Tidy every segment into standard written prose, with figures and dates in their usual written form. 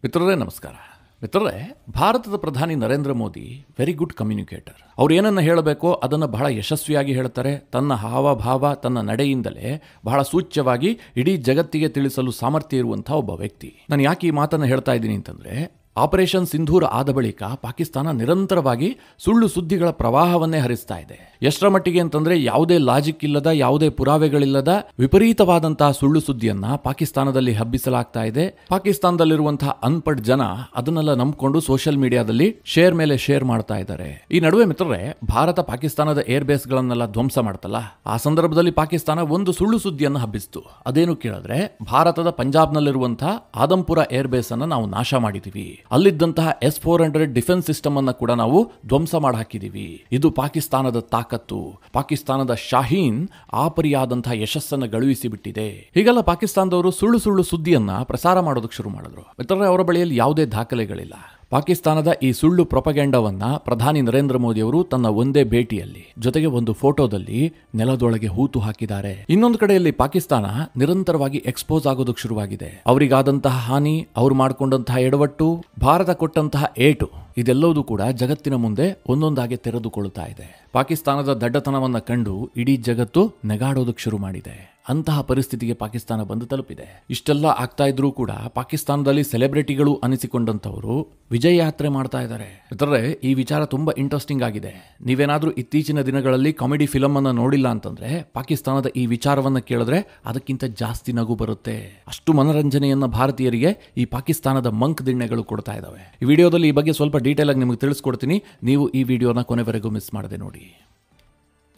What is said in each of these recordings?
ಮಿತ್ರರೇ ನಮಸ್ಕಾರ. ಮಿತ್ರರೇ, ಭಾರತದ ಪ್ರಧಾನಿ Narendra Modi very good communicator. ಅವ್ರು ಏನನ್ನು ಹೇಳಬೇಕೋ ಅದನ್ನು ಬಹಳ ಯಶಸ್ವಿಯಾಗಿ ಹೇಳ್ತಾರೆ. ತನ್ನ ಹಾವಭಾವ, ತನ್ನ ನಡೆಯಿಂದಲೇ ಬಹಳ ಸೂಚ್ಯವಾಗಿ ಇಡೀ ಜಗತ್ತಿಗೆ ತಿಳಿಸಲು ಸಾಮರ್ಥ್ಯ ಇರುವಂಥ ಒಬ್ಬ ವ್ಯಕ್ತಿ. ನಾನು ಯಾಕೆ ಈ ಮಾತನ್ನು ಹೇಳ್ತಾ ಇದ್ದೀನಿ ಅಂತಂದರೆ, ಆಪರೇಷನ್ ಸಿಂಧೂರ ಆದ ಬಳಿಕ ಪಾಕಿಸ್ತಾನ ನಿರಂತರವಾಗಿ ಸುಳ್ಳು ಸುದ್ದಿಗಳ ಪ್ರವಾಹವನ್ನೇ ಹರಿಸ್ತಾ ಇದೆ. ಎಷ್ಟರ ಮಟ್ಟಿಗೆ ಅಂತಂದ್ರೆ, ಯಾವುದೇ ಲಾಜಿಕ್ ಇಲ್ಲದ, ಯಾವುದೇ ಪುರಾವೆಗಳಿಲ್ಲದ ವಿಪರೀತವಾದಂತಹ ಸುಳ್ಳು ಸುದ್ದಿಯನ್ನ ಪಾಕಿಸ್ತಾನದಲ್ಲಿ ಹಬ್ಬಿಸಲಾಗ್ತಾ ಇದೆ. ಪಾಕಿಸ್ತಾನದಲ್ಲಿರುವಂತಹ ಅನ್ಪಡ್ ಜನ ಅದನ್ನೆಲ್ಲ ನಂಬಿಕೊಂಡು ಸೋಷಿಯಲ್ ಮೀಡಿಯಾದಲ್ಲಿ ಶೇರ್ ಮೇಲೆ ಶೇರ್ ಮಾಡ್ತಾ ಇದ್ದಾರೆ. ಈ ನಡುವೆ ಮಿತ್ರರೇ, ಭಾರತ ಪಾಕಿಸ್ತಾನದ ಏರ್ ಬೇಸ್ ಗಳನ್ನೆಲ್ಲ ಧ್ವಂಸ ಮಾಡ್ತಲ್ಲ, ಆ ಸಂದರ್ಭದಲ್ಲಿ ಪಾಕಿಸ್ತಾನ ಒಂದು ಸುಳ್ಳು ಸುದ್ದಿಯನ್ನು ಹಬ್ಬಿಸಿತು. ಅದೇನು ಕೇಳಿದ್ರೆ, ಭಾರತದ ಪಂಜಾಬ್ನಲ್ಲಿರುವಂತಹ ಆದಂಪುರ ಏರ್ ಬೇಸ್ ಅನ್ನು ನಾವು ನಾಶ ಮಾಡಿದೀವಿ, ಅಲ್ಲಿದ್ದಂತಹ S-400 ಡಿಫೆನ್ಸ್ ಸಿಸ್ಟಮ್ ಅನ್ನು ಕೂಡ ನಾವು ಧ್ವಂಸ ಮಾಡಿ ಹಾಕಿದೀವಿ. ಇದು ಪಾಕಿಸ್ತಾನದ ತಾಕತ್ತು, ಪಾಕಿಸ್ತಾನದ ಶಾಹೀನ್ ಆ ಪರಿಯಾದಂತಹ ಯಶಸ್ಸನ್ನು ಗಳಿಸಿ ಬಿಟ್ಟಿದೆ. ಹೀಗೆಲ್ಲ ಪಾಕಿಸ್ತಾನದವರು ಸುಳ್ಳು ಸುಳ್ಳು ಸುದ್ದಿಯನ್ನ ಪ್ರಸಾರ ಮಾಡೋದಕ್ಕೆ ಶುರು ಮಾಡಿದ್ರು. ಮಿತ್ರರೇ, ಅವರ ಬಳಿಯಲ್ಲಿ ಯಾವುದೇ ದಾಖಲೆಗಳಿಲ್ಲ. ಪಾಕಿಸ್ತಾನದ ಈ ಸುಳ್ಳು ಪ್ರೊಪಗೆಂಡವನ್ನ ಪ್ರಧಾನಿ ನರೇಂದ್ರ ಮೋದಿ ಅವರು ತನ್ನ ಒಂದೇ ಭೇಟಿಯಲ್ಲಿ, ಜೊತೆಗೆ ಒಂದು ಫೋಟೋದಲ್ಲಿ ನೆಲದೊಳಗೆ ಹೂತು ಹಾಕಿದ್ದಾರೆ. ಇನ್ನೊಂದು ಕಡೆಯಲ್ಲಿ ಪಾಕಿಸ್ತಾನ ನಿರಂತರವಾಗಿ ಎಕ್ಸ್ಪೋಸ್ ಆಗೋದಕ್ಕೆ ಶುರುವಾಗಿದೆ. ಅವರಿಗಾದಂತಹ ಹಾನಿ, ಅವರು ಮಾಡಿಕೊಂಡಂತಹ ಎಡವಟ್ಟು, ಭಾರತ ಕೊಟ್ಟಂತಹ ಏಟು, ಇದೆಲ್ಲವೂ ಕೂಡ ಜಗತ್ತಿನ ಮುಂದೆ ಒಂದೊಂದಾಗಿ ತೆರೆದುಕೊಳ್ಳುತ್ತಾ ಇದೆ. ಪಾಕಿಸ್ತಾನದ ದಡ್ಡತನವನ್ನ ಕಂಡು ಇಡೀ ಜಗತ್ತು ನೆಗಾಡೋದಕ್ಕೆ ಶುರು ಮಾಡಿದೆ. ಅಂತಹ ಪರಿಸ್ಥಿತಿಗೆ ಪಾಕಿಸ್ತಾನ ಬಂದು ತಲುಪಿದೆ. ಇಷ್ಟೆಲ್ಲ ಆಗ್ತಾ ಇದ್ರೂ ಕೂಡ ಪಾಕಿಸ್ತಾನದಲ್ಲಿ ಸೆಲೆಬ್ರಿಟಿಗಳು ಅನಿಸಿಕೊಂಡಂತವರು ವಿಜಯ ಯಾತ್ರೆ ಮಾಡ್ತಾ ಇದ್ದಾರೆ. ಮಿತ್ರರೇ, ಈ ವಿಚಾರ ತುಂಬಾ ಇಂಟ್ರೆಸ್ಟಿಂಗ್ ಆಗಿದೆ. ನೀವೇನಾದ್ರೂ ಇತ್ತೀಚಿನ ದಿನಗಳಲ್ಲಿ ಕಾಮಿಡಿ ಫಿಲಮ್ ಅನ್ನ ನೋಡಿಲ್ಲ ಅಂತಂದ್ರೆ, ಪಾಕಿಸ್ತಾನದ ಈ ವಿಚಾರವನ್ನ ಕೇಳಿದ್ರೆ ಅದಕ್ಕಿಂತ ಜಾಸ್ತಿ ನಗು ಬರುತ್ತೆ. ಅಷ್ಟು ಮನರಂಜನೆಯನ್ನ ಭಾರತೀಯರಿಗೆ ಈ ಪಾಕಿಸ್ತಾನದ ಮಂಕ್ ದಿಣ್ಣೆಗಳು ಕೊಡ್ತಾ ಇದ್ದಾವೆ. ಈ ವಿಡಿಯೋದಲ್ಲಿ ಈ ಬಗ್ಗೆ ಸ್ವಲ್ಪ ಡೀಟೇಲ್ ಆಗಿ ನಿಮಗೆ ತಿಳಿಸ್ಕೊಡ್ತೀನಿ. ನೀವು ಈ ವಿಡಿಯೋನ ಕೊನೆವರೆಗೂ ಮಿಸ್ ಮಾಡದೆ ನೋಡಿ.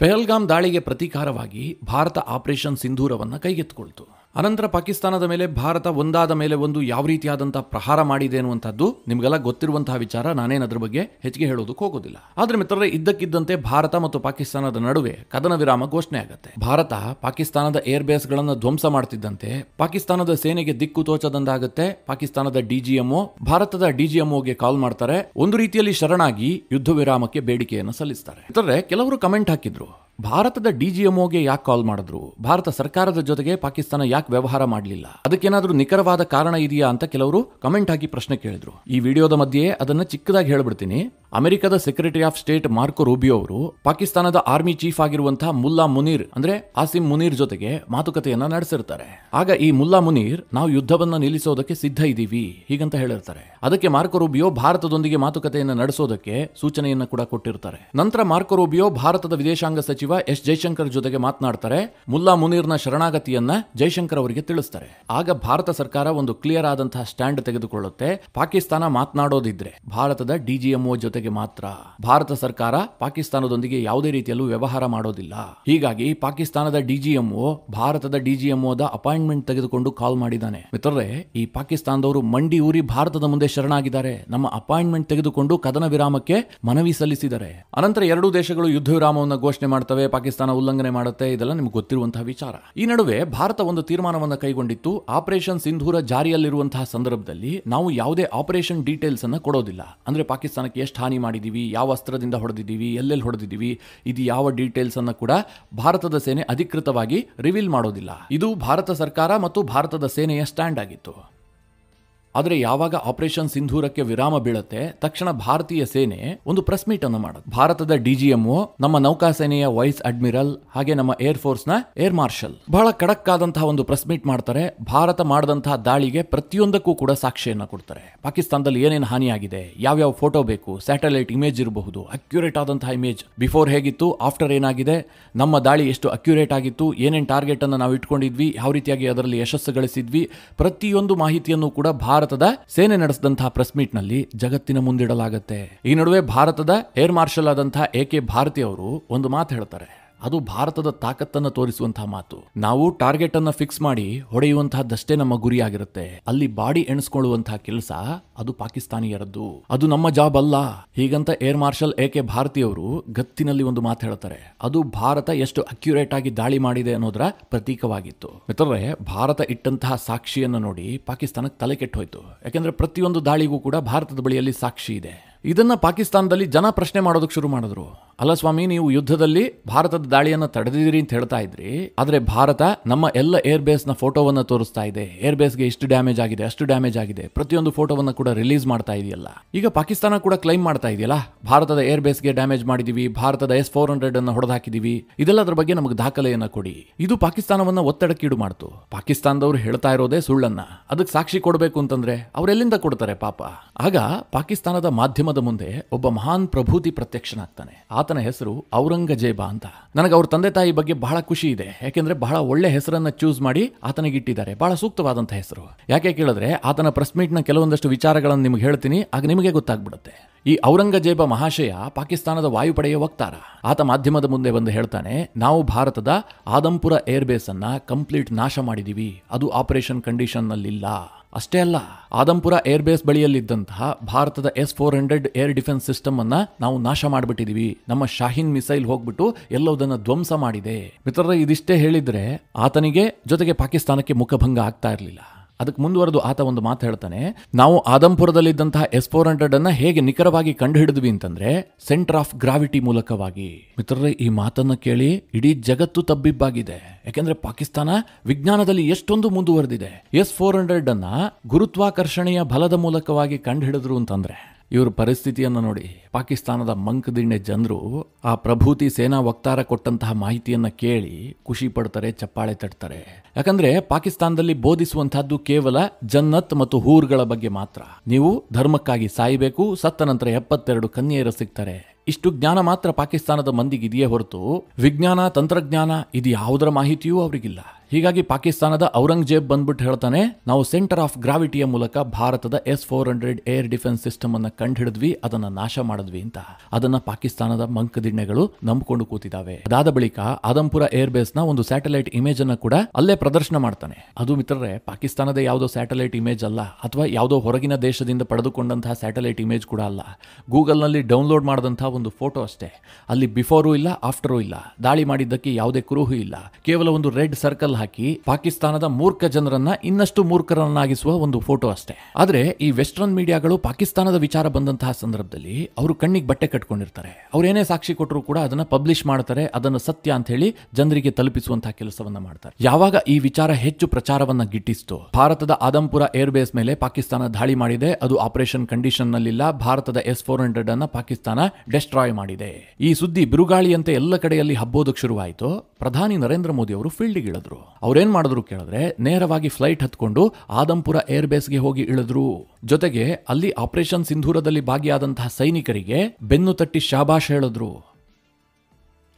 ಪೆಹಲ್ಗಾಮ್ ದಾಳಿಗೆ ಪ್ರತೀಕಾರವಾಗಿ ಭಾರತ ಆಪರೇಷನ್ ಸಿಂಧೂರವನ್ನು ಕೈಗೆತ್ತಿಕೊಳ್ತು. ಅನಂತರ ಪಾಕಿಸ್ತಾನದ ಮೇಲೆ ಭಾರತ ಒಂದಾದ ಮೇಲೆ ಒಂದು ಯಾವ ರೀತಿಯಾದಂತಹ ಪ್ರಹಾರ ಮಾಡಿದೆ ಅನ್ನುವಂಥದ್ದು ನಿಮಗೆಲ್ಲ ಗೊತ್ತಿರುವಂತಹ ವಿಚಾರ. ನಾನೇನು ಅದ್ರ ಬಗ್ಗೆ ಹೆಚ್ಚಿಗೆ ಹೇಳೋದಕ್ಕೆ ಹೋಗೋದಿಲ್ಲ. ಆದ್ರೆ ಮಿತ್ರರೇ, ಇದ್ದಕ್ಕಿದ್ದಂತೆ ಭಾರತ ಮತ್ತು ಪಾಕಿಸ್ತಾನದ ನಡುವೆ ಕದನ ವಿರಾಮ ಘೋಷಣೆ ಆಗುತ್ತೆ. ಭಾರತ ಪಾಕಿಸ್ತಾನದ ಏರ್ ಬೇಸ್ ಗಳನ್ನು ಧ್ವಂಸ ಮಾಡ್ತಿದ್ದಂತೆ ಪಾಕಿಸ್ತಾನದ ಸೇನೆಗೆ ದಿಕ್ಕು ತೋಚದಂದಾಗುತ್ತೆ. ಪಾಕಿಸ್ತಾನದ DGMO ಭಾರತದ DGMOಗೆ ಕಾಲ್ ಮಾಡ್ತಾರೆ. ಒಂದು ರೀತಿಯಲ್ಲಿ ಶರಣಾಗಿ ಯುದ್ಧ ವಿರಾಮಕ್ಕೆ ಬೇಡಿಕೆಯನ್ನು ಸಲ್ಲಿಸ್ತಾರೆ. ಮಿತ್ರರೇ, ಕೆಲವರು ಕಮೆಂಟ್ ಹಾಕಿದ್ರು, ಭಾರತದ DGMOಗೆ ಯಾಕೆ ಕಾಲ್ ಮಾಡಿದ್ರು, ಭಾರತ ಸರ್ಕಾರದ ಜೊತೆಗೆ ಪಾಕಿಸ್ತಾನ ಯಾಕೆ ವ್ಯವಹಾರ ಮಾಡಲಿಲ್ಲ, ಅದಕ್ಕೇನಾದ್ರೂ ನಿಖರವಾದ ಕಾರಣ ಇದೆಯಾ ಅಂತ ಕೆಲವರು ಕಮೆಂಟ್ ಹಾಕಿ ಪ್ರಶ್ನೆ ಕೇಳಿದ್ರು. ಈ ವಿಡಿಯೋದ ಮಧ್ಯೆ ಅದನ್ನ ಚಿಕ್ಕದಾಗಿ ಹೇಳ್ಬಿಡ್ತೀನಿ. ಅಮೆರಿಕದ secretary of state Marco Rubio ಅವರು ಪಾಕಿಸ್ತಾನದ ಆರ್ಮಿ ಚೀಫ್ ಆಗಿರುವಂತಹ ಮುಲ್ಲಾ ಮುನೀರ್ ಅಂದ್ರೆ ಆಸಿಮ್ ಮುನೀರ್ ಜೊತೆಗೆ ಮಾತುಕತೆಯನ್ನ ನಡೆಸಿರ್ತಾರೆ. ಆಗ ಈ ಮುಲ್ಲಾ ಮುನೀರ್, ನಾವು ಯುದ್ಧವನ್ನ ನಿಲ್ಲಿಸೋದಕ್ಕೆ ಸಿದ್ಧ ಇದ್ದೀವಿ ಹೀಗಂತ ಹೇಳಿರ್ತಾರೆ. ಅದಕ್ಕೆ ಮಾರ್ಕೊ ರೂಬಿಯೋ ಭಾರತದೊಂದಿಗೆ ಮಾತುಕತೆಯನ್ನು ನಡೆಸೋದಕ್ಕೆ ಸೂಚನೆಯನ್ನ ಕೂಡ ಕೊಟ್ಟಿರ್ತಾರೆ. ನಂತರ ಮಾರ್ಕೊ ರೂಬಿಯೋ ಭಾರತದ ವಿದೇಶಾಂಗ ಸಚಿವ S ಜೈಶಂಕರ್ ಜೊತೆಗೆ ಮಾತನಾಡ್ತಾರೆ. ಮುಲ್ಲಾ ಮುನೀರ್ನ ಶರಣಾಗತಿಯನ್ನ ಜೈಶಂಕರ್ ಅವರಿಗೆ ತಿಳಿಸ್ತಾರೆ. ಆಗ ಭಾರತ ಸರ್ಕಾರ ಒಂದು ಕ್ಲಿಯರ್ ಆದಂತಹ ಸ್ಟ್ಯಾಂಡ್ ತೆಗೆದುಕೊಳ್ಳುತ್ತೆ. ಪಾಕಿಸ್ತಾನ ಮಾತನಾಡೋದಿದ್ರೆ ಭಾರತದ DGMO ಜೊತೆಗೆ ಮಾತ್ರ. ಭಾರತ ಸರ್ಕಾರ ಪಾಕಿಸ್ತಾನದೊಂದಿಗೆ ಯಾವುದೇ ರೀತಿಯಲ್ಲೂ ವ್ಯವಹಾರ ಮಾಡೋದಿಲ್ಲ. ಹೀಗಾಗಿ ಪಾಕಿಸ್ತಾನದ DGMO ಭಾರತದ DGMOದ ಅಪಾಯಿಂಟ್ಮೆಂಟ್ ತೆಗೆದುಕೊಂಡು ಕಾಲ್ ಮಾಡಿದ್ದಾನೆ. ಮಿತ್ರರೇ, ಈ ಪಾಕಿಸ್ತಾನದವರು ಮಂಡಿ ಊರಿ ಭಾರತದ ಮುಂದೆ ಶರಣಾಗಿದ್ದಾರೆ. ನಮ್ಮ ಅಪಾಯಿಂಟ್ಮೆಂಟ್ ತೆಗೆದುಕೊಂಡು ಕದನ ವಿರಾಮಕ್ಕೆ ಮನವಿ ಸಲ್ಲಿಸಿದ್ದಾರೆ. ಅನಂತರ ಎರಡೂ ದೇಶಗಳು ಯುದ್ಧ ವಿರಾಮವನ್ನು ಘೋಷಣೆ ಮಾಡ್ತವೆ. ಪಾಕಿಸ್ತಾನ ಉಲ್ಲಂಘನೆ ಮಾಡುತ್ತೆ. ಇದೆಲ್ಲ ನಿಮ್ಗೆ ಗೊತ್ತಿರುವಂತಹ ವಿಚಾರ. ಈ ನಡುವೆ ಭಾರತ ಒಂದು ತೀರ್ಮಾನವನ್ನು ಕೈಗೊಂಡಿತ್ತು. ಆಪರೇಷನ್ ಸಿಂಧೂರ ಜಾರಿಯಲ್ಲಿರುವಂತಹ ಸಂದರ್ಭದಲ್ಲಿ ನಾವು ಯಾವುದೇ ಆಪರೇಷನ್ ಡೀಟೇಲ್ಸ್ ಅನ್ನ ಕೊಡೋದಿಲ್ಲ. ಅಂದ್ರೆ ಪಾಕಿಸ್ತಾನಕ್ಕೆ ಎಷ್ಟು ಹಾನಿ ಮಾಡಿದೀವಿ, ಯಾವ ಅಸ್ತ್ರದಿಂದ ಹೊಡೆದಿದ್ದೀವಿ, ಎಲ್ಲೆಲ್ಲಿ ಹೊಡೆದಿದ್ದೀವಿ, ಇದು ಯಾವ ಡೀಟೇಲ್ಸ್ ಅನ್ನ ಕೂಡ ಭಾರತದ ಸೇನೆ ಅಧಿಕೃತವಾಗಿ ರಿವೀಲ್ ಮಾಡೋದಿಲ್ಲ. ಇದು ಭಾರತ ಸರ್ಕಾರ ಮತ್ತು ಭಾರತದ ಸೇನೆಯ ಸ್ಟ್ಯಾಂಡ್ ಆಗಿತ್ತು. ಆದರೆ ಯಾವಾಗ ಆಪರೇಷನ್ ಸಿಂಧೂರಕ್ಕೆ ವಿರಾಮ ಬೀಳುತ್ತೆ, ತಕ್ಷಣ ಭಾರತೀಯ ಸೇನೆ ಒಂದು ಪ್ರೆಸ್ ಮೀಟ್ ಅನ್ನು ಮಾಡುತ್ತೆ. ಭಾರತದ DGMO, ನಮ್ಮ ನೌಕಾಸೇನೆಯ ವೈಸ್ ಅಡ್ಮಿರಲ್, ಹಾಗೆ ನಮ್ಮ ಏರ್ ಫೋರ್ಸ್ ನ ಏರ್ ಮಾರ್ಷಲ್ ಬಹಳ ಖಡಕ್ ಆದಂತಹ ಒಂದು ಪ್ರೆಸ್ ಮೀಟ್ ಮಾಡ್ತಾರೆ. ಭಾರತ ಮಾಡಿದಂತಹ ದಾಳಿಗೆ ಪ್ರತಿಯೊಂದಕ್ಕೂ ಕೂಡ ಸಾಕ್ಷಿಯನ್ನ ಕೊಡ್ತಾರೆ. ಪಾಕಿಸ್ತಾನದಲ್ಲಿ ಏನೇನು ಹಾನಿಯಾಗಿದೆ, ಯಾವ್ಯಾವ ಫೋಟೋ ಬೇಕು, ಸ್ಯಾಟಲೈಟ್ ಇಮೇಜ್ ಇರಬಹುದು, ಅಕ್ಯುರೇಟ್ ಆದಂತಹ ಇಮೇಜ್, ಬಿಫೋರ್ ಹೇಗಿತ್ತು, ಆಫ್ಟರ್ ಏನಾಗಿದೆ, ನಮ್ಮ ದಾಳಿ ಎಷ್ಟು ಅಕ್ಯುರೇಟ್ ಆಗಿತ್ತು, ಏನೇನು ಟಾರ್ಗೆಟ್ ಅನ್ನು ನಾವು ಇಟ್ಕೊಂಡಿದ್ವಿ, ಯಾವ ರೀತಿಯಾಗಿ ಅದರಲ್ಲಿ ಯಶಸ್ಸು ಗಳಿಸಿದ್ವಿ, ಪ್ರತಿಯೊಂದು ಮಾಹಿತಿಯನ್ನು ಕೂಡ ಭಾರತದ ಸೇನೆ ನಡೆಸಿದಂತಹ ಪ್ರೆಸ್ ಮೀಟ್ ನಲ್ಲಿ ಜಗತ್ತಿನ ಮುಂದಿಡಲಾಗುತ್ತೆ. ಈ ನಡುವೆ ಭಾರತದ ಏರ್ ಮಾರ್ಷಲ್ ಆದಂತಹ AK ಭಾರತಿ ಅವರು ಒಂದು ಮಾತು ಹೇಳ್ತಾರೆ. ಅದು ಭಾರತದ ತಾಕತ್ತನ್ನು ತೋರಿಸುವಂತಹ ಮಾತು. ನಾವು ಟಾರ್ಗೆಟ್ ಅನ್ನ ಫಿಕ್ಸ್ ಮಾಡಿ ಹೊಡೆಯುವಂತಹದ್ದಷ್ಟೇ ನಮ್ಮ ಗುರಿಯಾಗಿರುತ್ತೆ. ಅಲ್ಲಿ ಬಾಡಿ ಎಣಿಸ್ಕೊಳ್ಳುವಂತಹ ಕೆಲಸ ಅದು ಪಾಕಿಸ್ತಾನಿಯರದ್ದು, ಅದು ನಮ್ಮ ಜಾಬ್ ಅಲ್ಲ ಹೀಗಂತ ಏರ್ ಮಾರ್ಷಲ್ AK ಭಾರತಿ ಅವರು ಗತ್ತಿನಲ್ಲಿ ಒಂದು ಮಾತು ಹೇಳ್ತಾರೆ. ಅದು ಭಾರತ ಎಷ್ಟು ಅಕ್ಯುರೇಟ್ ಆಗಿ ದಾಳಿ ಮಾಡಿದೆ ಅನ್ನೋದರ ಪ್ರತೀಕವಾಗಿತ್ತು. ಮಿತ್ರರೇ, ಭಾರತ ಇಟ್ಟಂತಹ ಸಾಕ್ಷಿಯನ್ನು ನೋಡಿ ಪಾಕಿಸ್ತಾನಕ್ಕೆ ತಲೆ ಕೆಟ್ಟು ಹೋಯ್ತು. ಯಾಕೆಂದ್ರೆ ಪ್ರತಿಯೊಂದು ದಾಳಿಗೂ ಕೂಡ ಭಾರತದ ಬಳಿಯಲ್ಲಿ ಸಾಕ್ಷಿ ಇದೆ. ಇದನ್ನ ಪಾಕಿಸ್ತಾನದಲ್ಲಿ ಜನ ಪ್ರಶ್ನೆ ಮಾಡೋದಕ್ಕೆ ಶುರು ಮಾಡಿದ್ರು. ಅಲ್ಲ ಸ್ವಾಮಿ, ನೀವು ಯುದ್ಧದಲ್ಲಿ ಭಾರತದ ದಾಳಿಯನ್ನು ತಡೆದಿದ್ದೀರಿ ಅಂತ ಹೇಳ್ತಾ ಇದ್ರಿ, ಆದ್ರೆ ಭಾರತ ನಮ್ಮ ಎಲ್ಲ ಏರ್ ಬೇಸ್ ನ ಫೋಟೋವನ್ನ ತೋರಿಸ್ತಾ ಇದೆ. ಏರ್ ಬೇಸ್ಗೆ ಇಷ್ಟು ಡ್ಯಾಮೇಜ್ ಆಗಿದೆ, ಅಷ್ಟು ಡ್ಯಾಮೇಜ್ ಆಗಿದೆ, ಪ್ರತಿಯೊಂದು ಫೋಟೋವನ್ನ ಕೂಡ ರಿಲೀಸ್ ಮಾಡ್ತಾ ಇದೆಯಲ್ಲ. ಈಗ ಪಾಕಿಸ್ತಾನ ಕೂಡ ಕ್ಲೈಮ್ ಮಾಡ್ತಾ ಇದೆಯಲ್ಲ, ಭಾರತದ ಏರ್ ಬೇಸ್ಗೆ ಡ್ಯಾಮೇಜ್ ಮಾಡಿದೀವಿ, ಭಾರತದ S-400 ಅನ್ನು ಹೊಡೆದು ಹಾಕಿದೀವಿ, ಇದೆಲ್ಲದರ ಬಗ್ಗೆ ನಮಗೆ ದಾಖಲೆಯನ್ನ ಕೊಡಿ. ಇದು ಪಾಕಿಸ್ತಾನವನ್ನ ಒತ್ತಡಕ್ಕೀಡು ಮಾಡ್ತು. ಪಾಕಿಸ್ತಾನದವರು ಹೇಳ್ತಾ ಇರೋದೇ ಸುಳ್ಳನ್ನ, ಅದಕ್ಕೆ ಸಾಕ್ಷಿ ಕೊಡಬೇಕು ಅಂತಂದ್ರೆ ಅವರೆಲ್ಲಿಂದ ಕೊಡ್ತಾರೆ ಪಾಪ. ಆಗ ಪಾಕಿಸ್ತಾನದ ಮಾಧ್ಯಮದ ಮುಂದೆ ಒಬ್ಬ ಮಹಾನ್ ಪ್ರಭೂತಿ ಪ್ರತ್ಯಕ್ಷನಾಗ್ತಾನೆ. ಆತನ ಹೆಸರು ಔರಂಗಜೇಬ ಅಂತ. ನನಗೆ ಅವ್ರ ತಂದೆ ತಾಯಿ ಬಗ್ಗೆ ಬಹಳ ಖುಷಿ ಇದೆ, ಯಾಕೆಂದ್ರೆ ಬಹಳ ಒಳ್ಳೆ ಹೆಸರನ್ನ ಚೂಸ್ ಮಾಡಿ ಆತನಿಗೆ ಇಟ್ಟಿದ್ದಾರೆ, ಬಹಳ ಸೂಕ್ತವಾದಂತಹ ಹೆಸರು. ಯಾಕೆ ಕೇಳಿದ್ರೆ ಆತನ ಪ್ರೆಸ್ ಮೀಟ್ ನ ಕೆಲವೊಂದಷ್ಟು ವಿಚಾರಗಳನ್ನು ನಿಮ್ಗೆ ಹೇಳ್ತೀನಿ, ಆಗ ನಿಮಗೆ ಗೊತ್ತಾಗ್ಬಿಡುತ್ತೆ. ಈ ಔರಂಗಜೇಬ ಮಹಾಶಯ ಪಾಕಿಸ್ತಾನದ ವಾಯುಪಡೆಯ ವಕ್ತಾರ. ಆತ ಮಾಧ್ಯಮದ ಮುಂದೆ ಬಂದು ಹೇಳ್ತಾನೆ, ನಾವು ಭಾರತದ ಆದಂಪುರ ಏರ್ ಬೇಸ್ ಅನ್ನ ಕಂಪ್ಲೀಟ್ ನಾಶ ಮಾಡಿದೀವಿ, ಅದು ಆಪರೇಷನ್ ಕಂಡೀಷನ್ ನಲ್ಲಿಲ್ಲ. ಅಷ್ಟೇ ಅಲ್ಲ, ಆದಂಪುರ ಏರ್ ಬೇಸ್ ಬಳಿಯಲ್ಲಿದ್ದಂತಹ ಭಾರತದ S-400 ಏರ್ ಡಿಫೆನ್ಸ್ ಸಿಸ್ಟಮ್ ಅನ್ನ ನಾವು ನಾಶ ಮಾಡಿಬಿಟ್ಟಿದೀವಿ. ನಮ್ಮ ಶಾಹೀನ್ ಮಿಸೈಲ್ ಹೋಗ್ಬಿಟ್ಟು ಎಲ್ಲದನ್ನ ಧ್ವಂಸ ಮಾಡಿದೆ. ಮಿತ್ರರೇ, ಇದಿಷ್ಟೇ ಹೇಳಿದ್ರೆ ಆತನಿಗೆ ಜೊತೆಗೆ ಪಾಕಿಸ್ತಾನಕ್ಕೆ ಮುಖಭಂಗ ಆಗ್ತಾ ಇರಲಿಲ್ಲ. ಅದಕ್ಕೆ ಮುಂದುವರೆದು ಆತ ಒಂದು ಮಾತು ಹೇಳ್ತಾನೆ, ನಾವು ಆದಂಪುರದಲ್ಲಿದ್ದಂತಹ S-400 ಅನ್ನ ಹೇಗೆ ನಿಖರವಾಗಿ ಕಂಡು ಹಿಡಿದ್ವಿ ಅಂತಂದ್ರೆ ಸೆಂಟರ್ ಆಫ್ ಗ್ರಾವಿಟಿ ಮೂಲಕವಾಗಿ. ಮಿತ್ರರೇ, ಈ ಮಾತನ್ನ ಕೇಳಿ ಇಡೀ ಜಗತ್ತು ತಬ್ಬಿಬ್ಬಾಗಿದೆ. ಯಾಕೆಂದ್ರೆ ಪಾಕಿಸ್ತಾನ ವಿಜ್ಞಾನದಲ್ಲಿ ಎಷ್ಟೊಂದು ಮುಂದುವರೆದಿದೆ. S-400 ಅನ್ನ ಗುರುತ್ವಾಕರ್ಷಣೆಯ ಬಲದ ಮೂಲಕವಾಗಿ ಕಂಡು ಹಿಡಿದ್ರು ಅಂತಂದ್ರೆ ಇವ್ರ ಪರಿಸ್ಥಿತಿಯನ್ನು ನೋಡಿ. ಪಾಕಿಸ್ತಾನದ ಮಂಕದಿಣ್ಣೆ ಜನರು ಆ ಪ್ರಭೂತಿ ಸೇನಾ ವಕ್ತಾರ ಕೊಟ್ಟಂತಹ ಮಾಹಿತಿಯನ್ನ ಕೇಳಿ ಖುಷಿ ಪಡ್ತಾರೆ, ಚಪ್ಪಾಳೆ ತಟ್ತಾರೆ. ಯಾಕಂದ್ರೆ ಪಾಕಿಸ್ತಾನದಲ್ಲಿ ಬೋಧಿಸುವಂತಹದ್ದು ಕೇವಲ ಜನ್ನತ್ ಮತ್ತು ಹೂರ್ಗಳ ಬಗ್ಗೆ ಮಾತ್ರ. ನೀವು ಧರ್ಮಕ್ಕಾಗಿ ಸಾಯಬೇಕು, ಸತ್ತ ನಂತರ 72 ಕನ್ಯೆಯರು ಸಿಗ್ತಾರೆ. ಇಷ್ಟು ಜ್ಞಾನ ಮಾತ್ರ ಪಾಕಿಸ್ತಾನದ ಮಂದಿಗೆ ಇದೆಯೇ ಹೊರತು ವಿಜ್ಞಾನ, ತಂತ್ರಜ್ಞಾನ ಇದು ಯಾವುದರ ಮಾಹಿತಿಯೂ ಅವರಿಗಿಲ್ಲ. ಹೀಗಾಗಿ ಪಾಕಿಸ್ತಾನದ ಔರಂಗಜೇಬ್ ಬಂದ್ಬಿಟ್ಟು ಹೇಳ್ತಾನೆ, ನಾವು ಸೆಂಟರ್ ಆಫ್ ಗ್ರಾವಿಟಿಯ ಮೂಲಕ ಭಾರತದ S-400 ಏರ್ ಡಿಫೆನ್ಸ್ ಸಿಸ್ಟಮ್ ಅನ್ನ ಕಂಡು ಹಿಡಿದ್ವಿ, ಅದನ್ನ ನಾಶ ಮಾಡಿದ್ವಿ ಅಂತ. ಅದನ್ನ ಪಾಕಿಸ್ತಾನದ ಮಂಕದಿಣ್ಣೆಗಳು ನಂಬಿಕೊಂಡು ಕೂತಿದ್ದಾವೆ. ಅದಾದ ಬಳಿಕ ಆದಂಪುರ ಏರ್ ಬೇಸ್ ನ ಒಂದು ಸ್ಯಾಟಲೈಟ್ ಇಮೇಜ್ ಅನ್ನ ಕೂಡ ಅಲ್ಲೇ ಪ್ರದರ್ಶನ ಮಾಡ್ತಾನೆ. ಅದು ಮಿತ್ರರೇ ಪಾಕಿಸ್ತಾನದ ಯಾವುದೋ ಸ್ಯಾಟಲೈಟ್ ಇಮೇಜ್ ಅಲ್ಲ, ಅಥವಾ ಯಾವುದೋ ಹೊರಗಿನ ದೇಶದಿಂದ ಪಡೆದುಕೊಂಡಂತಹ ಸ್ಯಾಟಲೈಟ್ ಇಮೇಜ್ ಕೂಡ ಅಲ್ಲ. ಗೂಗಲ್ ನಲ್ಲಿ ಡೌನ್ಲೋಡ್ ಮಾಡಿದಂತಹ ಒಂದು ಫೋಟೋ ಅಷ್ಟೇ. ಅಲ್ಲಿ ಬಿಫೋರು ಇಲ್ಲ, ಆಫ್ಟರು ಇಲ್ಲ, ದಾಳಿ ಮಾಡಿದ್ದಕ್ಕೆ ಯಾವುದೇ ಕುರುಹು ಇಲ್ಲ. ಕೇವಲ ಒಂದು ರೆಡ್ ಸರ್ಕಲ್ ಹಾಕಿ ಪಾಕಿಸ್ತಾನದ ಮೂರ್ಖ ಜನರನ್ನ ಇನ್ನಷ್ಟು ಮೂರ್ಖರನ್ನಾಗಿಸುವ ಒಂದು ಫೋಟೋ ಅಷ್ಟೇ. ಆದ್ರೆ ಈ ವೆಸ್ಟರ್ನ್ ಮೀಡಿಯಾಗಳು ಪಾಕಿಸ್ತಾನದ ವಿಚಾರ ಬಂದಂತಹ ಸಂದರ್ಭದಲ್ಲಿ ಅವರು ಕಣ್ಣಿಗೆ ಬಟ್ಟೆ ಕಟ್ಕೊಂಡಿರ್ತಾರೆ. ಅವ್ರೇನೇ ಸಾಕ್ಷಿ ಕೊಟ್ಟರು ಕೂಡ ಅದನ್ನ ಪಬ್ಲಿಷ್ ಮಾಡ್ತಾರೆ, ಅದನ್ನ ಸತ್ಯ ಅಂತ ಹೇಳಿ ಜನರಿಗೆ ತಲುಪಿಸುವಂತಹ ಕೆಲಸವನ್ನ ಮಾಡ್ತಾರೆ. ಯಾವಾಗ ಈ ವಿಚಾರ ಹೆಚ್ಚು ಪ್ರಚಾರವನ್ನ ಗಿಟ್ಟಿಸ್ತು, ಭಾರತದ ಆದಂಪುರ ಏರ್ ಬೇಸ್ ಮೇಲೆ ಪಾಕಿಸ್ತಾನ ದಾಳಿ ಮಾಡಿದೆ, ಅದು ಆಪರೇಷನ್ ಕಂಡೀಷನ್ ನಲ್ಲಿಲ್ಲ, ಭಾರತದ S-400 ಅನ್ನ ಪಾಕಿಸ್ತಾನ ಡೆಸ್ಟ್ರಾಯ್ ಮಾಡಿದೆ. ಈ ಸುದ್ದಿ ಬಿರುಗಾಳಿಯಂತೆ ಎಲ್ಲ ಕಡೆಯಲ್ಲಿ ಹಬ್ಬೋದಕ್ಕೆ ಶುರುವಾಯಿತು. ಪ್ರಧಾನಿ ನರೇಂದ್ರ ಮೋದಿ ಅವರು ಫೀಲ್ಡ್ಗೆ ಇಳಿದ್ರು. ಅವ್ರೇನ್ ಮಾಡಿದ್ರು ಕೇಳಿದ್ರೆ ನೇರವಾಗಿ ಫ್ಲೈಟ್ ಹತ್ಕೊಂಡು ಆದಂಪುರ ಏರ್ ಬೇಸ್ಗೆ ಹೋಗಿ ಇಳಿದ್ರು. ಜೊತೆಗೆ ಅಲ್ಲಿ ಆಪರೇಷನ್ ಸಿಂಧೂರದಲ್ಲಿ ಭಾಗಿಯಾದಂತಹ ಸೈನಿಕರಿಗೆ ಬೆನ್ನು ತಟ್ಟಿ ಶಾಬಾಷ್ ಹೇಳಿದ್ರು.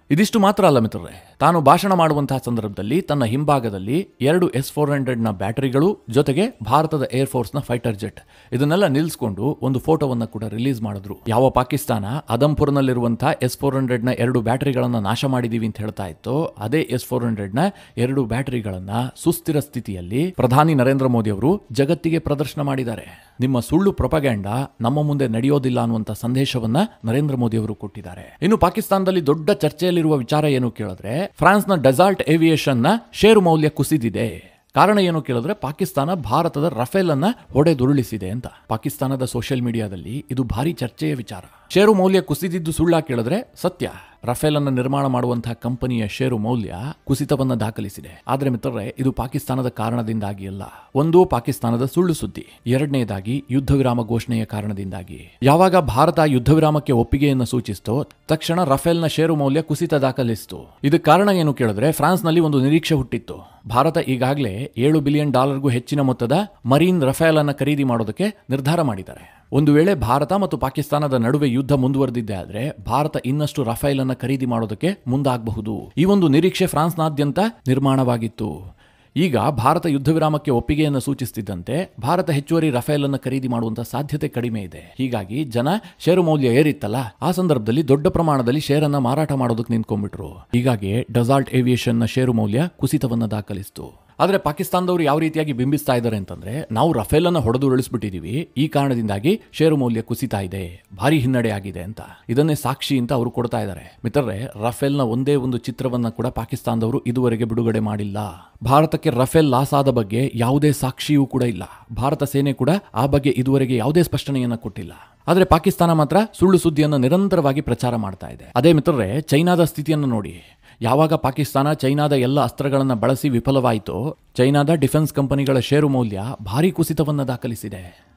ಇದಿಷ್ಟು ಮಾತ್ರ ಅಲ್ಲ ಮಿತ್ರರೇ, ತಾನು ಭಾಷಣ ಮಾಡುವಂತಹ ಸಂದರ್ಭದಲ್ಲಿ ತನ್ನ ಹಿಂಭಾಗದಲ್ಲಿ 2 S-400 ನ ಬ್ಯಾಟರಿಗಳು, ಜೊತೆಗೆ ಭಾರತದ ಏರ್ ಫೋರ್ಸ್ ನ ಫೈಟರ್ ಜೆಟ್, ಇದನ್ನೆಲ್ಲ ನಿಲ್ಲಿಸಿಕೊಂಡು ಒಂದು ಫೋಟೋವನ್ನ ಕೂಡ ರಿಲೀಸ್ ಮಾಡಿದ್ರು. ಯಾವ ಪಾಕಿಸ್ತಾನ ಆದಂಪುರನಲ್ಲಿರುವಂತಹ S-400 ನ 2 ಬ್ಯಾಟರಿಗಳನ್ನ ನಾಶ ಮಾಡಿದೀವಿ ಅಂತ ಹೇಳ್ತಾ ಇತ್ತು, ಅದೇ S-400 ನ 2 ಬ್ಯಾಟರಿಗಳನ್ನ ಸುಸ್ಥಿರ ಸ್ಥಿತಿಯಲ್ಲಿ ಪ್ರಧಾನಿ ನರೇಂದ್ರ ಮೋದಿ ಅವರು ಜಗತ್ತಿಗೆ ಪ್ರದರ್ಶನ ಮಾಡಿದ್ದಾರೆ. ನಿಮ್ಮ ಸುಳ್ಳು ಪ್ರೊಪಗ್ಯಾಂಡಾ ನಮ್ಮ ಮುಂದೆ ನಡೆಯೋದಿಲ್ಲ ಅನ್ನುವಂತ ಸಂದೇಶವನ್ನ ನರೇಂದ್ರ ಮೋದಿ ಅವರು ಕೊಟ್ಟಿದ್ದಾರೆ. ಇನ್ನು ಪಾಕಿಸ್ತಾನದಲ್ಲಿ ದೊಡ್ಡ ಚರ್ಚೆಯಲ್ಲಿರುವ ವಿಚಾರ ಏನು ಕೇಳಿದ್ರೆ, ಫ್ರಾನ್ಸ್ನ ಡೆಸಾಲ್ಟ್ ಏವಿಯೇಷನ್ ನ ಷೇರು ಮೌಲ್ಯ ಕುಸಿದಿದೆ. ಕಾರಣ ಏನು ಕೇಳಿದ್ರೆ ಪಾಕಿಸ್ತಾನ ಭಾರತದ ರಫೇಲ್ ಅನ್ನ ಹೊಡೆದುರುಳಿಸಿದೆ ಅಂತ. ಪಾಕಿಸ್ತಾನದ ಸೋಷಿಯಲ್ ಮೀಡಿಯಾದಲ್ಲಿ ಇದು ಭಾರಿ ಚರ್ಚೆಯ ವಿಚಾರ. ಷೇರು ಮೌಲ್ಯ ಕುಸಿದಿದ್ದು ಸುಳ್ಳ ಕೇಳಿದ್ರೆ ಸತ್ಯ. ರಫೇಲ್ ಅನ್ನು ನಿರ್ಮಾಣ ಮಾಡುವಂತಹ ಕಂಪನಿಯ ಷೇರು ಮೌಲ್ಯ ಕುಸಿತವನ್ನ ದಾಖಲಿಸಿದೆ. ಆದ್ರೆ ಮಿತ್ರರೇ, ಇದು ಪಾಕಿಸ್ತಾನದ ಕಾರಣದಿಂದಾಗಿ ಅಲ್ಲ. ಒಂದು, ಪಾಕಿಸ್ತಾನದ ಸುಳ್ಳು ಸುದ್ದಿ. ಎರಡನೇದಾಗಿ ಯುದ್ಧ ವಿರಾಮ ಘೋಷಣೆಯ ಕಾರಣದಿಂದಾಗಿ. ಯಾವಾಗ ಭಾರತ ಯುದ್ಧ ವಿರಾಮಕ್ಕೆ ಒಪ್ಪಿಗೆಯನ್ನು ಸೂಚಿಸಿತೋ ತಕ್ಷಣ ರಫೇಲ್ನ ಷೇರು ಮೌಲ್ಯ ಕುಸಿತ ದಾಖಲಿಸಿತು. ಇದಕ್ಕೆ ಕಾರಣ ಏನು ಕೇಳಿದ್ರೆ, ಫ್ರಾನ್ಸ್ನಲ್ಲಿ ಒಂದು ನಿರೀಕ್ಷೆ ಹುಟ್ಟಿತ್ತು. ಭಾರತ ಈಗಾಗಲೇ $7 ಬಿಲಿಯನ್ ಹೆಚ್ಚಿನ ಮೊತ್ತದ ಮರೀನ್ ರಫೇಲ್ ಅನ್ನ ಖರೀದಿ ಮಾಡೋದಕ್ಕೆ ನಿರ್ಧಾರ ಮಾಡಿದ್ದಾರೆ. ಒಂದು ವೇಳೆ ಭಾರತ ಮತ್ತು ಪಾಕಿಸ್ತಾನದ ನಡುವೆ ಯುದ್ಧ ಮುಂದುವರೆದಿದ್ದೆ ಆದ್ರೆ ಭಾರತ ಇನ್ನಷ್ಟು ರಫೇಲ್ ಅನ್ನ ಖರೀದಿ ಮಾಡೋದಕ್ಕೆ ಮುಂದಾಗಬಹುದು. ಈ ಒಂದು ನಿರೀಕ್ಷೆ ಫ್ರಾನ್ಸ್ನಾದ್ಯಂತ ನಿರ್ಮಾಣವಾಗಿತ್ತು. ಈಗ ಭಾರತ ಯುದ್ಧ ವಿರಾಮಕ್ಕೆ ಒಪ್ಪಿಗೆಯನ್ನು ಸೂಚಿಸುತ್ತಿದ್ದಂತೆ ಭಾರತ ಹೆಚ್ಚುವರಿ ರಫೇಲ್ ಅನ್ನು ಖರೀದಿ ಮಾಡುವಂತಹ ಸಾಧ್ಯತೆ ಕಡಿಮೆ ಇದೆ. ಹೀಗಾಗಿ ಜನ ಷೇರು ಮೌಲ್ಯ ಏರಿತ್ತಲ್ಲ, ಆ ಸಂದರ್ಭದಲ್ಲಿ ದೊಡ್ಡ ಪ್ರಮಾಣದಲ್ಲಿ ಶೇರ್ ಅನ್ನ ಮಾರಾಟ ಮಾಡೋದಕ್ಕೆ ನಿಂತ್ಕೊಂಡ್ಬಿಟ್ರು. ಹೀಗಾಗಿ ಡೆಸಾಲ್ಟ್ ಏವಿಯೇಷನ್ ನ ಷೇರು ಮೌಲ್ಯ ಕುಸಿತವನ್ನ ದಾಖಲಿಸಿತು. ಆದರೆ ಪಾಕಿಸ್ತಾನದವರು ಯಾವ ರೀತಿಯಾಗಿ ಬಿಂಬಿಸ್ತಾ ಇದ್ದಾರೆ ಅಂತಂದ್ರೆ, ನಾವು ರಫೇಲ್ ಅನ್ನು ಹೊಡೆದು ಉಳಿಸ್ಬಿಟ್ಟಿದೀವಿ, ಈ ಕಾರಣದಿಂದಾಗಿ ಷೇರು ಮೌಲ್ಯ ಕುಸಿತಾ ಇದೆ, ಭಾರಿ ಹಿನ್ನಡೆ ಆಗಿದೆ ಅಂತ. ಇದನ್ನೇ ಸಾಕ್ಷಿ ಅಂತ ಅವರು ಕೊಡ್ತಾ ಇದ್ದಾರೆ. ಮಿತ್ರರೇ, ರಫೇಲ್ನ ಒಂದೇ ಒಂದು ಚಿತ್ರವನ್ನ ಕೂಡ ಪಾಕಿಸ್ತಾನದವರು ಇದುವರೆಗೆ ಬಿಡುಗಡೆ ಮಾಡಿಲ್ಲ. ಭಾರತಕ್ಕೆ ರಫೇಲ್ ಲಾಸ್ ಆದ ಬಗ್ಗೆ ಯಾವುದೇ ಸಾಕ್ಷಿಯೂ ಕೂಡ ಇಲ್ಲ. ಭಾರತ ಸೇನೆ ಕೂಡ ಆ ಬಗ್ಗೆ ಇದುವರೆಗೆ ಯಾವುದೇ ಸ್ಪಷ್ಟನೆಯನ್ನ ಕೊಟ್ಟಿಲ್ಲ. ಆದರೆ ಪಾಕಿಸ್ತಾನ ಮಾತ್ರ ಸುಳ್ಳು ಸುದ್ದಿಯನ್ನು ನಿರಂತರವಾಗಿ ಪ್ರಚಾರ ಮಾಡ್ತಾ ಇದೆ. ಅದೇ ಮಿತ್ರರೇ, ಚೈನಾದ ಸ್ಥಿತಿಯನ್ನು ನೋಡಿ. ಯಾವಾಗ ಪಾಕಿಸ್ತಾನ ಚೈನಾದ ಎಲ್ಲ ಅಸ್ತ್ರಗಳನ್ನು ಬಳಸಿ ವಿಫಲವಾಯಿತೋ, ಚೈನಾದ ಡಿಫೆನ್ಸ್ ಕಂಪನಿಗಳ ಷೇರು ಮೌಲ್ಯ ಭಾರಿ ಕುಸಿತವನ್ನು ದಾಖಲಿಸಿದೆ.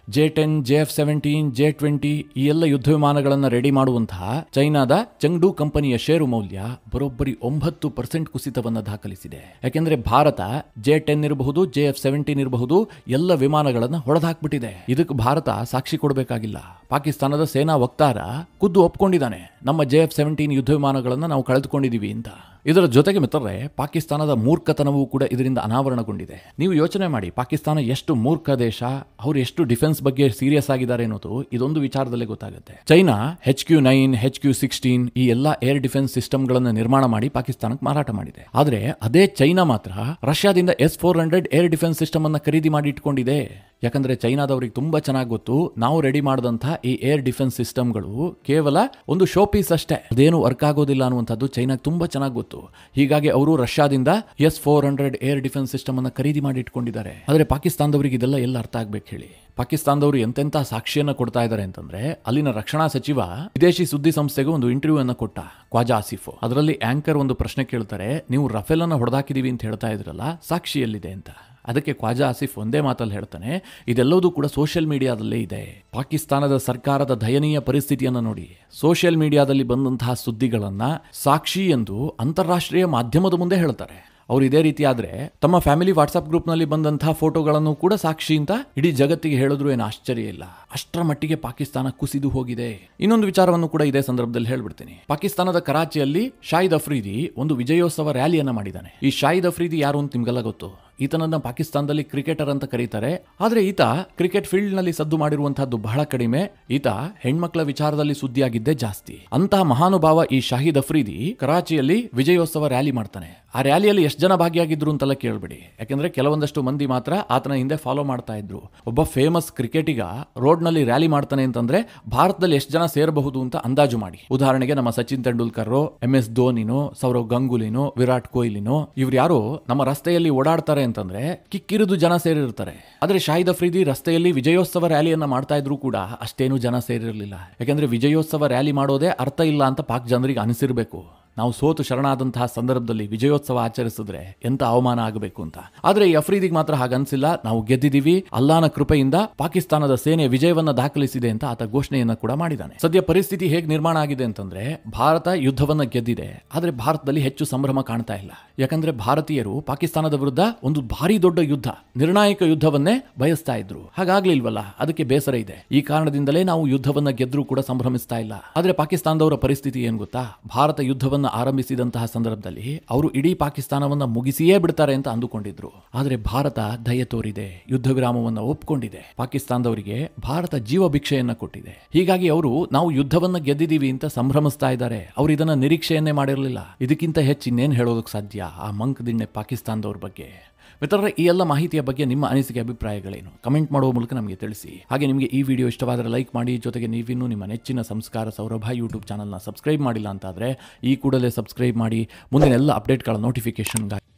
J-10, JF-17, J-20 ಈ ಎಲ್ಲ ಯುದ್ಧ ವಿಮಾನಗಳನ್ನು ರೆಡಿ ಮಾಡುವಂತಹ ಚೈನಾದ ಚೆಂಗ್ಡು ಕಂಪನಿಯ ಷೇರು ಮೌಲ್ಯ ಬರೋಬ್ಬರಿ 9% ಕುಸಿತವನ್ನು ದಾಖಲಿಸಿದೆ. ಯಾಕೆಂದ್ರೆ ಭಾರತ J-10 ಇರಬಹುದು, JF-17 ಇರಬಹುದು, ಎಲ್ಲ ವಿಮಾನಗಳನ್ನು ಹೊಡೆದಾಕ್ಬಿಟ್ಟಿದೆ. ಇದಕ್ಕೆ ಭಾರತ ಸಾಕ್ಷಿ ಕೊಡಬೇಕಾಗಿಲ್ಲ. ಪಾಕಿಸ್ತಾನದ ಸೇನಾ ವಕ್ತಾರ ಖುದ್ದು ಒಪ್ಕೊಂಡಿದ್ದಾನೆ, ನಮ್ಮ JF-17 ಯುದ್ಧ ವಿಮಾನಗಳನ್ನು ನಾವು ಕಳೆದುಕೊಂಡಿದ್ದೀವಿ ಅಂತ. ಇದರ ಜೊತೆಗೆ ಮಿತ್ರರೇ, ಪಾಕಿಸ್ತಾನದ ಮೂರ್ಖತನವೂ ಕೂಡ ಇದರಿಂದ ಅನಾವರಣಗೊಂಡಿದೆ. ನೀವು ಯೋಚನೆ ಮಾಡಿ, ಪಾಕಿಸ್ತಾನ ಎಷ್ಟು ಮೂರ್ಖ ದೇಶ, ಅವರು ಎಷ್ಟು ಡಿಫೆನ್ಸ್ ಬಗ್ಗೆ ಸೀರಿಯಸ್ ಆಗಿದ್ದಾರೆ ಅನ್ನೋದು ಇದೊಂದು ವಿಚಾರದಲ್ಲೇ ಗೊತ್ತಾಗುತ್ತೆ. ಚೈನಾ HQ-9, HQ-16 ಈ ಎಲ್ಲಾ ಏರ್ ಡಿಫೆನ್ಸ್ ಸಿಸ್ಟಮ್ಗಳನ್ನು ನಿರ್ಮಾಣ ಮಾಡಿ ಪಾಕಿಸ್ತಾನಕ್ಕೆ ಮಾರಾಟ ಮಾಡಿದೆ. ಆದ್ರೆ ಅದೇ ಚೈನಾ ಮಾತ್ರ ರಷ್ಯಾದಿಂದ S-400 ಏರ್ ಡಿಫೆನ್ಸ್ ಸಿಸ್ಟಮ್ ಅನ್ನ ಖರೀದಿ ಮಾಡಿ ಇಟ್ಕೊಂಡಿದೆ. ಯಾಕಂದ್ರೆ ಚೈನಾದವರಿಗೆ ತುಂಬಾ ಚೆನ್ನಾಗಿ ಗೊತ್ತು, ನಾವು ರೆಡಿ ಮಾಡಿದಂತಹ ಈ ಏರ್ ಡಿಫೆನ್ಸ್ ಸಿಸ್ಟಮ್ಗಳು ಕೇವಲ ಒಂದು ಶೋ ಪೀಸ್ ಅಷ್ಟೇ, ಅದೇನು ವರ್ಕ್ ಆಗೋದಿಲ್ಲ ಅನ್ನುವಂಥದ್ದು ಚೈನಾಗೆ ತುಂಬಾ ಚೆನ್ನಾಗಿ ಗೊತ್ತು. ಹೀಗಾಗಿ ಅವರು ರಷ್ಯಾದಿಂದ S-400 ಏರ್ ಡಿಫೆನ್ಸ್ ಸಿಸ್ಟಮ್ ಅನ್ನ ಖರೀದಿ ಮಾಡಿ ಇಟ್ಕೊಂಡಿದ್ದಾರೆ. ಆದ್ರೆ ಪಾಕಿಸ್ತಾನದವರಿಗೆ ಇದೆಲ್ಲ ಎಲ್ಲ ಅರ್ಥ ಆಗ್ಬೇಕು ಹೇಳಿ. ಪಾಕಿಸ್ತಾನದವರು ಎಂತೆಂಥ ಸಾಕ್ಷಿಯನ್ನ ಕೊಡ್ತಾ ಇದ್ದಾರೆ ಅಂತಂದ್ರೆ, ಅಲ್ಲಿನ ರಕ್ಷಣಾ ಸಚಿವ ವಿದೇಶಿ ಸುದ್ದಿ ಸಂಸ್ಥೆಗೆ ಒಂದು ಇಂಟರ್ವ್ಯೂ ಅನ್ನ ಕೊಟ್ಟ, ಖ್ವಾಜಾ ಆಸಿಫ್. ಅದರಲ್ಲಿ ಆಂಕರ್ ಒಂದು ಪ್ರಶ್ನೆ ಕೇಳ್ತಾರೆ, ನೀವು ರಫೇಲ್ ಅನ್ನ ಹೊಡೆದಾಕಿದೀವಿ ಅಂತ ಹೇಳ್ತಾ ಇದ್ರಲ್ಲ, ಸಾಕ್ಷಿ ಎಲ್ಲಿದೆ ಅಂತ. ಅದಕ್ಕೆ ಖ್ವಾಜಾ ಆಸಿಫ್ ಒಂದೇ ಮಾತಲ್ಲಿ ಹೇಳ್ತಾನೆ, ಇದೆಲ್ಲವೂ ಕೂಡ ಸೋಷಿಯಲ್ ಮೀಡಿಯಾದಲ್ಲೇ ಇದೆ. ಪಾಕಿಸ್ತಾನದ ಸರ್ಕಾರದ ದಯನೀಯ ಪರಿಸ್ಥಿತಿಯನ್ನು ನೋಡಿ. ಸೋಷಿಯಲ್ ಮೀಡಿಯಾದಲ್ಲಿ ಬಂದಂತಹ ಸುದ್ದಿಗಳನ್ನ ಸಾಕ್ಷಿ ಎಂದು ಅಂತಾರಾಷ್ಟ್ರೀಯ ಮಾಧ್ಯಮದ ಮುಂದೆ ಹೇಳ್ತಾರೆ. ಅವ್ರು ಇದೇ ರೀತಿ ಆದ್ರೆ ತಮ್ಮ ಫ್ಯಾಮಿಲಿ ವಾಟ್ಸ್ಆಪ್ ಗ್ರೂಪ್ನಲ್ಲಿ ಬಂದಂತಹ ಫೋಟೋಗಳನ್ನು ಕೂಡ ಸಾಕ್ಷಿ ಅಂತ ಇಡೀ ಜಗತ್ತಿಗೆ ಹೇಳಿದ್ರು ಏನು ಆಶ್ಚರ್ಯ ಇಲ್ಲ. ಅಷ್ಟರ ಮಟ್ಟಿಗೆ ಪಾಕಿಸ್ತಾನ ಕುಸಿದು ಹೋಗಿದೆ. ಇನ್ನೊಂದು ವಿಚಾರವನ್ನು ಕೂಡ ಇದೇ ಸಂದರ್ಭದಲ್ಲಿ ಹೇಳ್ಬಿಡ್ತೀನಿ. ಪಾಕಿಸ್ತಾನದ ಕರಾಚಿಯಲ್ಲಿ ಶಾಹಿದ್ ಅಫ್ರಿದಿ ಒಂದು ವಿಜಯೋತ್ಸವ ರ್ಯಾಲಿಯನ್ನ ಮಾಡಿದ್ದಾನೆ. ಈ ಶಾಹಿದ್ ಅಫ್ರಿದಿ ಯಾರು ಅಂತ ನಿಮ್ಗೆಲ್ಲ ಗೊತ್ತು. ಈತನನ್ನ ಪಾಕಿಸ್ತಾನದಲ್ಲಿ ಕ್ರಿಕೆಟರ್ ಅಂತ ಕರೀತಾರೆ. ಆದ್ರೆ ಈತ ಕ್ರಿಕೆಟ್ ಫೀಲ್ಡ್ ನಲ್ಲಿ ಸದ್ದು ಮಾಡಿರುವಂತಹದ್ದು ಬಹಳ ಕಡಿಮೆ. ಈತ ಹೆಣ್ಮಕ್ಳ ವಿಚಾರದಲ್ಲಿ ಸುದ್ದಿಯಾಗಿದ್ದೇ ಜಾಸ್ತಿ. ಅಂತಹ ಮಹಾನುಭಾವ ಈ ಶಾಹಿದ್ ಅಫ್ರಿದಿ ಕರಾಚಿಯಲ್ಲಿ ವಿಜಯೋತ್ಸವ ರ್ಯಾಲಿ ಮಾಡ್ತಾನೆ. ಆ ರ್ಯಾಲಿಯಲ್ಲಿ ಎಷ್ಟು ಜನ ಭಾಗಿಯಾಗಿದ್ರು ಅಂತೆಲ್ಲ ಕೇಳ್ಬೇಡಿ, ಯಾಕೆಂದ್ರೆ ಕೆಲವೊಂದಷ್ಟು ಮಂದಿ ಮಾತ್ರ ಆತನ ಹಿಂದೆ ಫಾಲೋ ಮಾಡ್ತಾ ಇದ್ರು. ಒಬ್ಬ ಫೇಮಸ್ ಕ್ರಿಕೆಟಿಗ ರೋಡ್ ನಲ್ಲಿ ರ್ಯಾಲಿ ಮಾಡ್ತಾನೆ ಅಂತಂದ್ರೆ ಭಾರತದಲ್ಲಿ ಎಷ್ಟು ಜನ ಸೇರಬಹುದು ಅಂತ ಅಂದಾಜು ಮಾಡಿ. ಉದಾಹರಣೆಗೆ ನಮ್ಮ ಸಚಿನ್ ತೆಂಡೂಲ್ಕರ್, MS ಧೋನಿನೋ, ಸೌರವ್ ಗಂಗೂಲಿನೋ, ವಿರಾಟ್ ಕೊಹ್ಲಿನೋ, ಇವ್ರು ಯಾರು ನಮ್ಮ ರಸ್ತೆಯಲ್ಲಿ ಓಡಾಡ್ತಾರೆ ಅಂತಂದ್ರೆ ಕಿಕ್ಕಿರಿದು ಜನ ಸೇರಿರ್ತಾರೆ. ಆದ್ರೆ ಶಾಹಿದ್ ಅಫ್ರಿದಿ ರಸ್ತೆಯಲ್ಲಿ ವಿಜಯೋತ್ಸವ ರ್ಯಾಲಿಯನ್ನ ಮಾಡ್ತಾ ಇದ್ರು ಕೂಡ ಅಷ್ಟೇನು ಜನ ಸೇರಿರಲಿಲ್ಲ. ಯಾಕಂದ್ರೆ ವಿಜಯೋತ್ಸವ ರ್ಯಾಲಿ ಮಾಡೋದೇ ಅರ್ಥ ಇಲ್ಲ ಅಂತ ಪಾಕ್ ಜನರಿಗೆ ಅನಿಸಿರ್ಬೇಕು. ನಾವು ಸೋತು ಶರಣಾದಂತಹ ಸಂದರ್ಭದಲ್ಲಿ ವಿಜಯೋತ್ಸವ ಆಚರಿಸಿದ್ರೆ ಎಂತ ಅವಮಾನ ಆಗಬೇಕು ಅಂತ. ಆದ್ರೆ ಈ ಅಫ್ರಿದಿಗೆ ಮಾತ್ರ ಹಾಗನ್ಸಿಲ್ಲ. ನಾವು ಗೆದ್ದಿದ್ದೀವಿ, ಅಲ್ಲಾನ ಕೃಪೆಯಿಂದ ಪಾಕಿಸ್ತಾನದ ಸೇನೆ ವಿಜಯವನ್ನ ದಾಖಲಿಸಿದೆ ಅಂತ ಆತ ಘೋಷಣೆಯನ್ನ ಕೂಡ ಮಾಡಿದ್ದಾನೆ. ಸದ್ಯ ಪರಿಸ್ಥಿತಿ ಹೇಗೆ ನಿರ್ಮಾಣ ಆಗಿದೆ ಅಂತಂದ್ರೆ, ಭಾರತ ಯುದ್ಧವನ್ನ ಗೆದ್ದಿದೆ, ಆದ್ರೆ ಭಾರತದಲ್ಲಿ ಹೆಚ್ಚು ಸಂಭ್ರಮ ಕಾಣ್ತಾ ಇಲ್ಲ. ಯಾಕಂದ್ರೆ ಭಾರತೀಯರು ಪಾಕಿಸ್ತಾನದ ವಿರುದ್ಧ ಒಂದು ಭಾರಿ ದೊಡ್ಡ ಯುದ್ಧ, ನಿರ್ಣಾಯಕ ಯುದ್ಧವನ್ನೇ ಬಯಸ್ತಾ ಇದ್ರು. ಹಾಗಾಗ್ಲಿಲ್ವಲ್ಲ, ಅದಕ್ಕೆ ಬೇಸರ ಇದೆ. ಈ ಕಾರಣದಿಂದಲೇ ನಾವು ಯುದ್ಧವನ್ನ ಗೆದ್ರೂ ಕೂಡ ಸಂಭ್ರಮಿಸ್ತಾ ಇಲ್ಲ. ಆದ್ರೆ ಪಾಕಿಸ್ತಾನದವರ ಪರಿಸ್ಥಿತಿ ಏನ್ ಗೊತ್ತಾ, ಭಾರತ ಯುದ್ಧವನ್ನ ಆರಂಭಿಸಿದಂತಹ ಸಂದರ್ಭದಲ್ಲಿ ಅವರು ಇಡೀ ಪಾಕಿಸ್ತಾನವನ್ನ ಮುಗಿಸಿಯೇ ಬಿಡ್ತಾರೆ ಅಂತ ಅಂದುಕೊಂಡಿದ್ರು. ಆದ್ರೆ ಭಾರತ ದಯೆ ತೋರಿದೆ, ಯುದ್ಧ ವಿರಾಮವನ್ನ ಒಪ್ಪಿಕೊಂಡಿದೆ. ಪಾಕಿಸ್ತಾನದವರಿಗೆ ಭಾರತ ಜೀವ ಭಿಕ್ಷೆಯನ್ನ ಕೊಟ್ಟಿದೆ. ಹೀಗಾಗಿ ಅವರು ನಾವು ಯುದ್ಧವನ್ನ ಗೆದ್ದಿದ್ದೀವಿ ಅಂತ ಸಂಭ್ರಮಿಸ್ತಾ ಇದ್ದಾರೆ. ಅವರು ಇದನ್ನ ನಿರೀಕ್ಷೆಯನ್ನೇ ಮಾಡಿರಲಿಲ್ಲ. ಇದಕ್ಕಿಂತ ಹೆಚ್ಚು ಇನ್ನೇನು ಹೇಳೋದಕ್ಕೆ ಸಾಧ್ಯ ಆ ಮಂಕ್ ದಿಣ್ಣೆ ಪಾಕಿಸ್ತಾನದವ್ರ ಬಗ್ಗೆ. ಮಿತ್ರರೇ, ಈ ಎಲ್ಲ ಮಾಹಿತಿಯ ಬಗ್ಗೆ ನಿಮ್ಮ ಅನಿಸಿಕೆ ಅಭಿಪ್ರಾಯಗಳೇನು ಕಮೆಂಟ್ ಮಾಡುವ ಮೂಲಕ ನಮಗೆ ತಿಳಿಸಿ. ಹಾಗೆ ನಿಮಗೆ ಈ ವಿಡಿಯೋ ಇಷ್ಟವಾದರೆ ಲೈಕ್ ಮಾಡಿ. ಜೊತೆಗೆ ನೀವಿನ್ನೂ ನಿಮ್ಮ ನೆಚ್ಚಿನ ಸಂಸ್ಕಾರ ಸೌರಭ ಯೂಟ್ಯೂಬ್ ಚಾನಲ್ನ ಸಬ್ಸ್ಕ್ರೈಬ್ ಮಾಡಿಲ್ಲ ಅಂತಾದರೆ ಈ ಕೂಡಲೇ ಸಬ್ಸ್ಕ್ರೈಬ್ ಮಾಡಿ. ಮುಂದಿನ ಎಲ್ಲ ಅಪ್ಡೇಟ್ಗಳ ನೋಟಿಫಿಕೇಶನ್ಗಾಗಿ